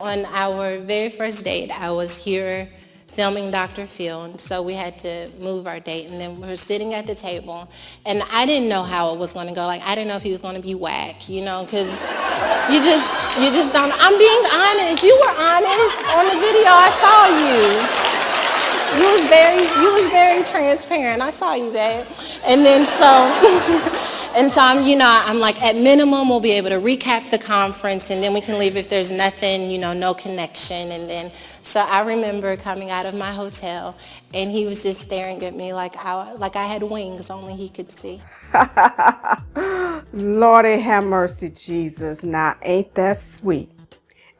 On our very first date, I was here filming Dr. Phil, and so we had to move our date, and then we were sitting at the table, and I didn't know how it was going to go. Like, I didn't know if he was going to be whack, you know, because you just don't. I'm being honest. You were honest on the video. I saw you. You was very transparent. I saw you, babe. And then and so I'm like, at minimum, we'll be able to recap the conference, and then we can leave if there's nothing, no connection. And then, so I remember coming out of my hotel, and he was just staring at me like I had wings only he could see. Lordy have mercy, Jesus. Now, ain't that sweet?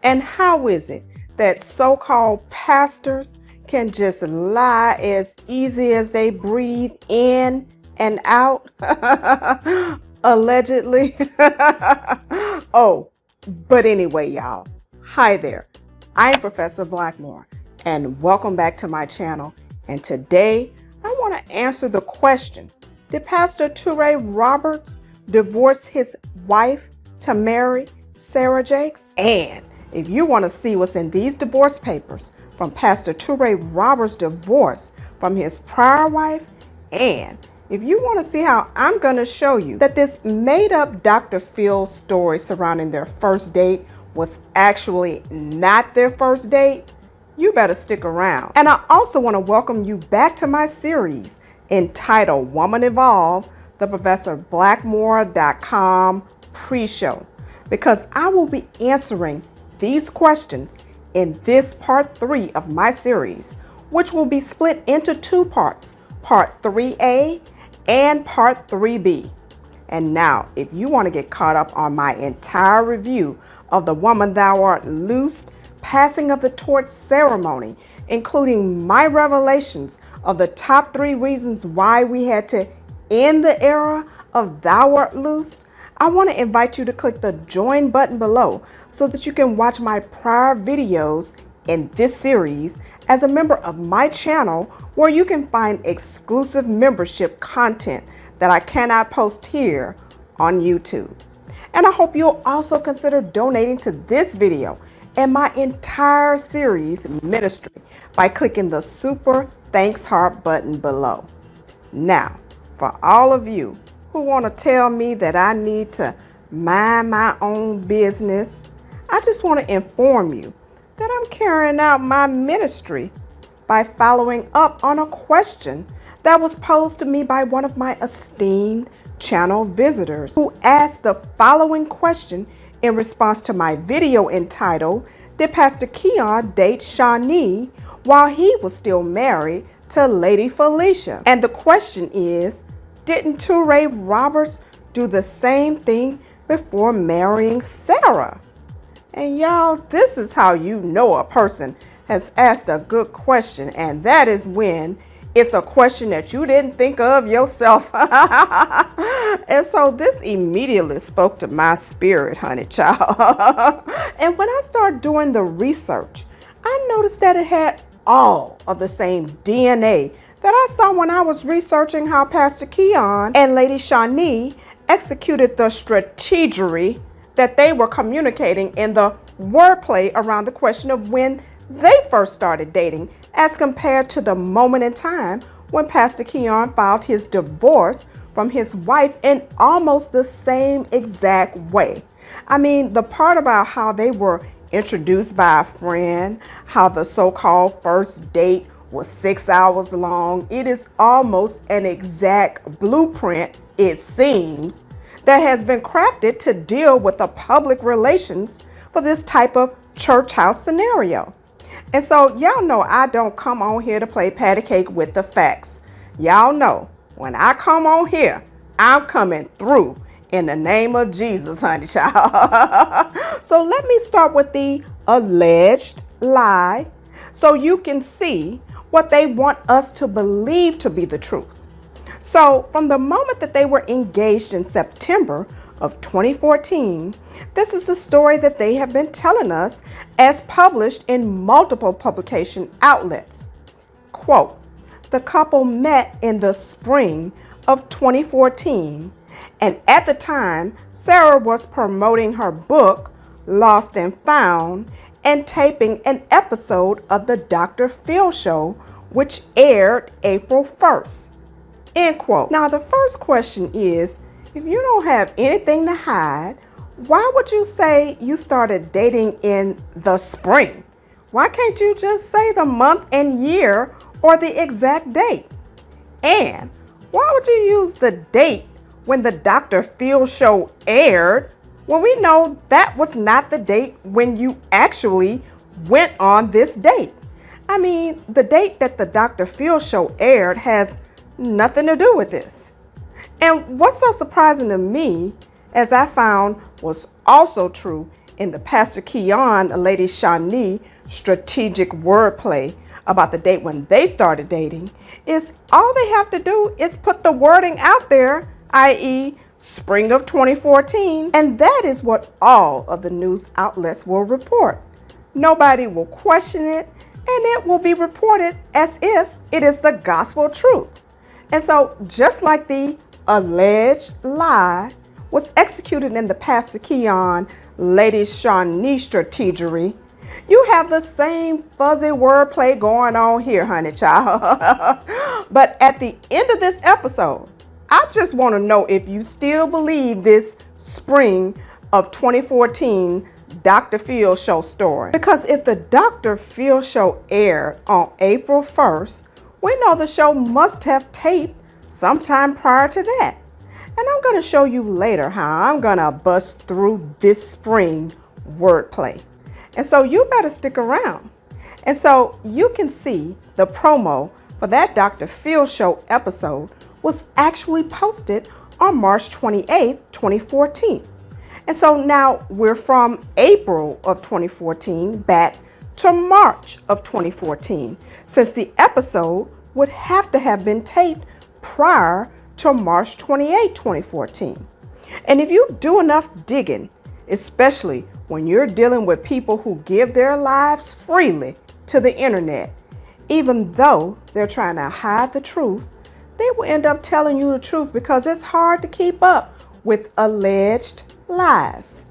And how is it that so-called pastors can just lie as easy as they breathe in and out? Allegedly. Oh, but anyway, y'all. Hi there. I'm Professor Blackmore, and welcome back to my channel. And today, I want to answer the question: did Pastor Toure Roberts divorce his wife to marry Sarah Jakes? And if you want to see what's in these divorce papers from Pastor Toure Roberts' divorce from his prior wife, and if you want to see how I'm going to show you that this made-up Dr. Phil story surrounding their first date was actually not their first date, you better stick around. And I also want to welcome you back to my series entitled Woman Evolve, the ProfessorBlackmore.com pre-show, because I will be answering these questions in this part 3 of my series, which will be split into 2 parts, part 3A and part 3B. And now, if you want to get caught up on my entire review of the Woman Thou Art Loosed passing of the torch ceremony, including my revelations of the top 3 reasons why we had to end the era of Thou Art Loosed, I want to invite you to click the join button below so that you can watch my prior videos in this series as a member of my channel, where you can find exclusive membership content that I cannot post here on YouTube. And I hope you'll also consider donating to this video and my entire series ministry by clicking the super thanks heart button below. Now, for all of you who want to tell me that I need to mind my own business, I just want to inform you that I'm carrying out my ministry by following up on a question that was posed to me by one of my esteemed channel visitors, who asked the following question in response to my video entitled, "Did Pastor Keion date Shaunie while he was still married to Lady Felicia?" And the question is, didn't Toure Roberts do the same thing before marrying Sarah? And y'all, this is how you know a person has asked a good question, and that is when it's a question that you didn't think of yourself. And so this immediately spoke to my spirit, honey child. And when I started doing the research, I noticed that it had all of the same DNA that I saw when I was researching how Pastor Keion and Lady Shaunie executed the strategery that they were communicating in the wordplay around the question of when they first started dating, as compared to the moment in time when Pastor Keion filed his divorce from his wife in almost the same exact way. I mean, the part about how they were introduced by a friend, how the so-called first date was 6 hours long, it is almost an exact blueprint, it seems, that has been crafted to deal with the public relations for this type of church house scenario. And so y'all know I don't come on here to play patty cake with the facts. Y'all know when I come on here, I'm coming through in the name of Jesus, honey child. So let me start with the alleged lie so you can see what they want us to believe to be the truth. So from the moment that they were engaged in September of 2014, this is the story that they have been telling us as published in multiple publication outlets. Quote, "The couple met in the spring of 2014, and at the time, Sarah was promoting her book, Lost and Found, and taping an episode of the Dr. Phil show, which aired April 1st. End quote. Now, the first question is, if you don't have anything to hide, why would you say you started dating in the spring? Why can't you just say the month and year or the exact date? And why would you use the date when the Dr. Phil show aired when we know that was not the date when you actually went on this date? I mean, the date that the Dr. Phil show aired has nothing to do with this. And what's so surprising to me, as I found was also true in the Pastor Keion and Lady Shaunie strategic wordplay about the date when they started dating, is all they have to do is put the wording out there, i.e. spring of 2014, and that is what all of the news outlets will report. Nobody will question it, and it will be reported as if it is the gospel truth. And so, just like the alleged lie was executed in the Pastor Keion, Lady Shaunie strategery, you have the same fuzzy wordplay going on here, honey child. But at the end of this episode, I just want to know if you still believe this spring of 2014 Dr. Phil show story. Because if the Dr. Phil show aired on April 1st, we know the show must have taped sometime prior to that. And I'm going to show you later how I'm going to bust through this spring wordplay. And so you better stick around. And so you can see the promo for that Dr. Phil show episode was actually posted on March 28th, 2014. And so now we're from April of 2014 back to March of 2014, since the episode would have to have been taped prior to March 28, 2014. And if you do enough digging, especially when you're dealing with people who give their lives freely to the internet, even though they're trying to hide the truth, they will end up telling you the truth because it's hard to keep up with alleged lies.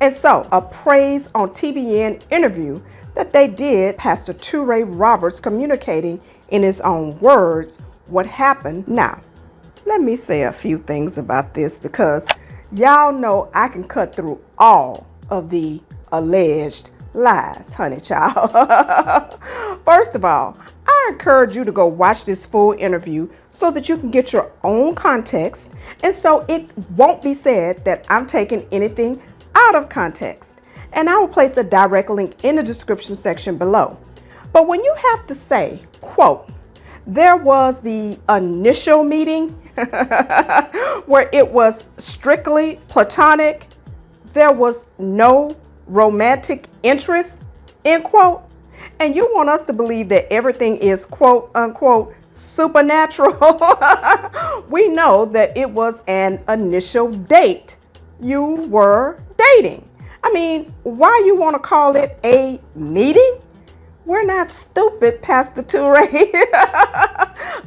And so, a praise on TBN interview that they did, Pastor Toure Roberts communicating in his own words what happened. Now, let me say a few things about this because y'all know I can cut through all of the alleged lies, honey child. First of all, I encourage you to go watch this full interview so that you can get your own context, and so it won't be said that I'm taking anything out of context. And I will place a direct link in the description section below. But when you have to say, quote, there was the initial meeting where it was strictly platonic, there was no romantic interest, end quote, and you want us to believe that everything is quote unquote supernatural. We know that it was an initial date. You were dating. I mean, why you want to call it a meeting? We're not stupid, Pastor Toure.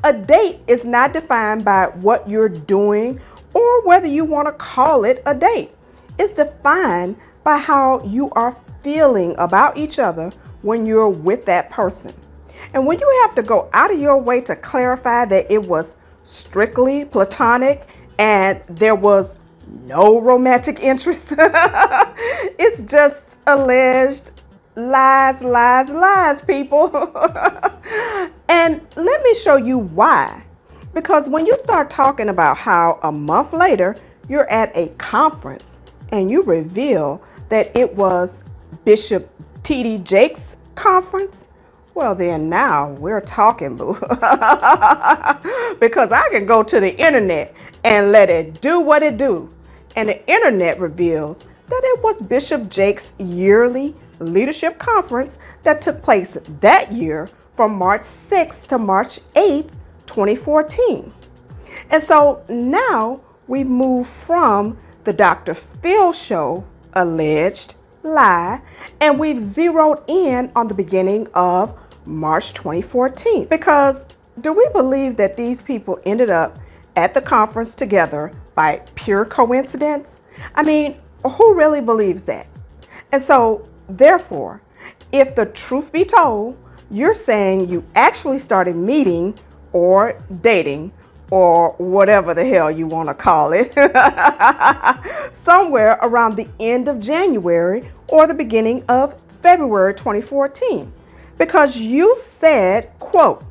A date is not defined by what you're doing or whether you want to call it a date. It's defined by how you are feeling about each other when you're with that person. And when you have to go out of your way to clarify that it was strictly platonic and there was no romantic interest, it's just alleged lies, lies, lies, people. And let me show you why. Because when you start talking about how a month later you're at a conference and you reveal that it was BishopTDJakes conference, well then now we're talking, boo. Because I can go to the internet and let it do what it do. And the internet reveals that it was Bishop Jakes' yearly leadership conference that took place that year from March 6th to March 8th, 2014. And so now we move from the Dr. Phil show alleged lie, and we've zeroed in on the beginning of March 2014. Because do we believe that these people ended up at the conference together by pure coincidence? I mean, who really believes that? And so, therefore, If the truth be told, you're saying you actually started meeting or dating or whatever the hell you want to call it somewhere around the end of January or the beginning of February 2014, because you said, quote,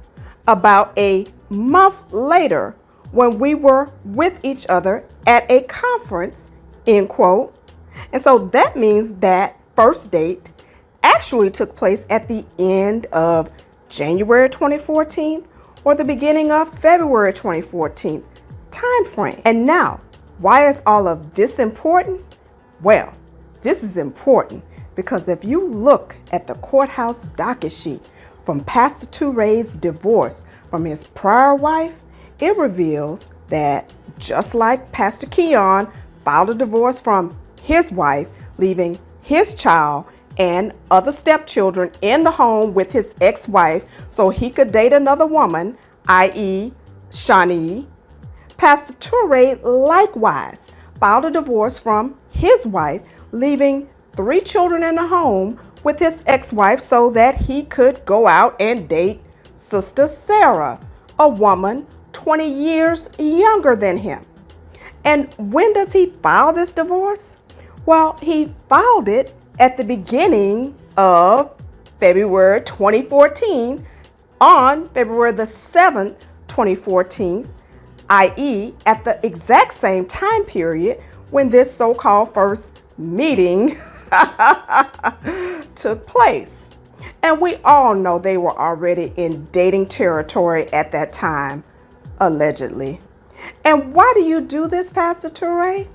about a month later when we were with each other at a conference, end quote. And so that means that first date actually took place at the end of January 2014 or the beginning of February 2014 time frame. And now, why is all of this important? Well, this is important because if you look at the courthouse docket sheet from Pastor Toure's divorce from his prior wife, it reveals that just like Pastor Keion filed a divorce from his wife, leaving his child and other stepchildren in the home with his ex-wife so he could date another woman, i.e. Shaunie, Pastor Toure likewise filed a divorce from his wife, leaving 3 children in the home with his ex-wife so that he could go out and date Sister Sarah, a woman 20 years younger than him. And when does he file this divorce? Well, he filed it at the beginning of February 2014, on February the 7th, 2014, i.e. at the exact same time period when this so-called first meeting took place. And we all know they were already in dating territory at that time, allegedly. And why do you do this, Pastor Toure?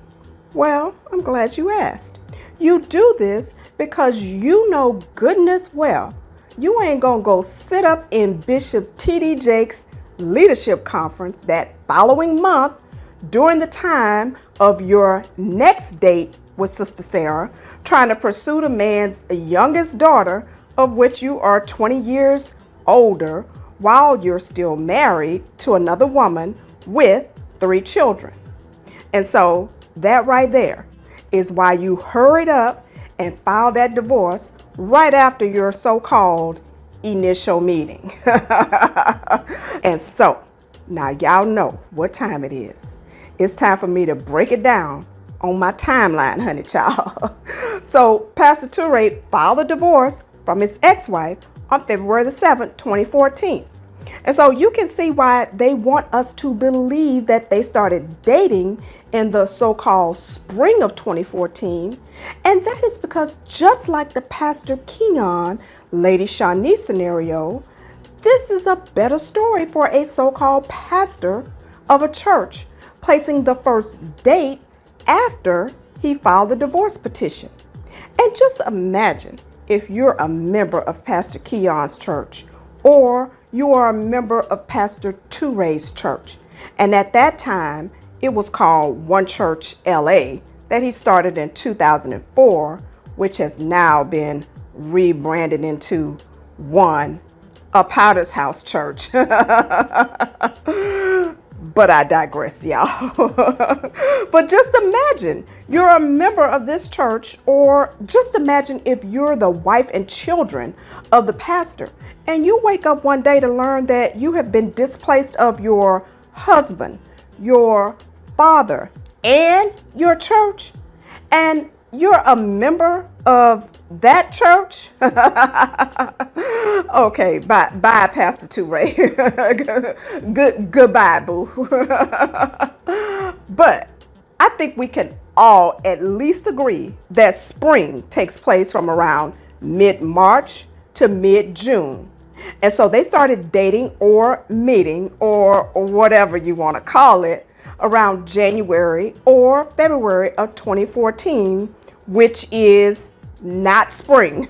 Well, I'm glad you asked. You do this because you know goodness well you ain't gonna go sit up in BishopTDJakes leadership conference that following month during the time of your next date with Sister Sarah, trying to pursue the man's youngest daughter, of which you are 20 years older, while you're still married to another woman with 3 children. And so that right there is why you hurried up and filed that divorce right after your so-called initial meeting. And so now y'all know what time it is. It's time for me to break it down on my timeline, honey child. So Pastor Toure filed a divorce from his ex-wife on February the 7th, 2014. And so you can see why they want us to believe that they started dating in the so-called spring of 2014. And that is because just like the Pastor Keion, Lady Shaunie scenario, this is a better story for a so-called pastor of a church, placing the first date after he filed the divorce petition. And just imagine if you're a member of Pastor Keion's church, or you are a member of Pastor Toure's church. And at that time, it was called One Church LA, that he started in 2004, which has now been rebranded into a Potter's House church. But I digress, y'all. But just imagine you're a member of this church, or just imagine if you're the wife and children of the pastor, and you wake up one day to learn that you have been displaced of your husband, your father, and your church, and you're a member of that church. Okay, bye, Pastor Toure. Goodbye, boo. But I think we can all at least agree that spring takes place from around mid-March to mid-June. And so they started dating or meeting, or whatever you want to call it, around January or February of 2014, which is not spring.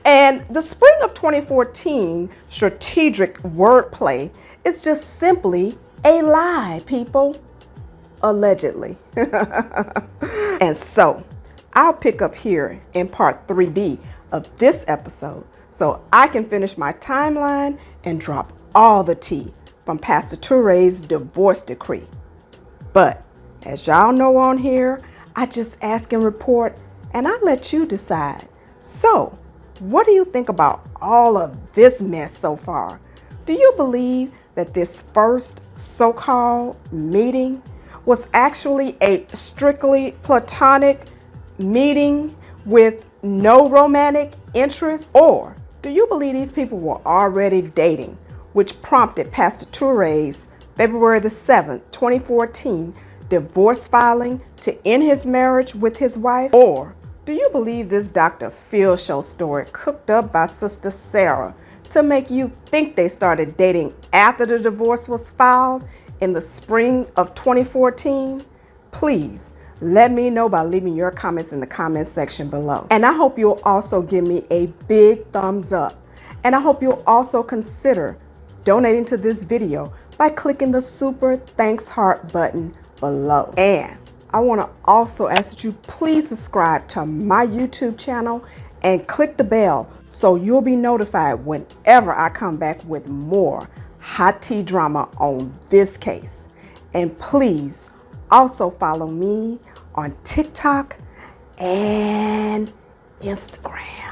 And the spring of 2014 strategic wordplay is just simply a lie, people. Allegedly. And so I'll pick up here in part 3B of this episode so I can finish my timeline and drop all the tea from Pastor Toure's divorce decree. But as y'all know on here, I just ask and report, and I let you decide. So What do you think about all of this mess so far? Do you believe that this first so-called meeting was actually a strictly platonic meeting with no romantic interest? Or do you believe these people were already dating, which prompted Pastor Toure's February the 7th, 2014 divorce filing to end his marriage with his wife? Or do you believe this Dr. Phil show story cooked up by Sister Sarah to make you think they started dating after the divorce was filed in the spring of 2014? Please let me know by leaving your comments in the comment section below. And I hope you'll also give me a big thumbs up. And I hope you'll also consider donating to this video by clicking the super thanks heart button below. And I want to also ask that you please subscribe to my YouTube channel and click the bell so you'll be notified whenever I come back with more hot tea drama on this case. And please also follow me on TikTok and Instagram.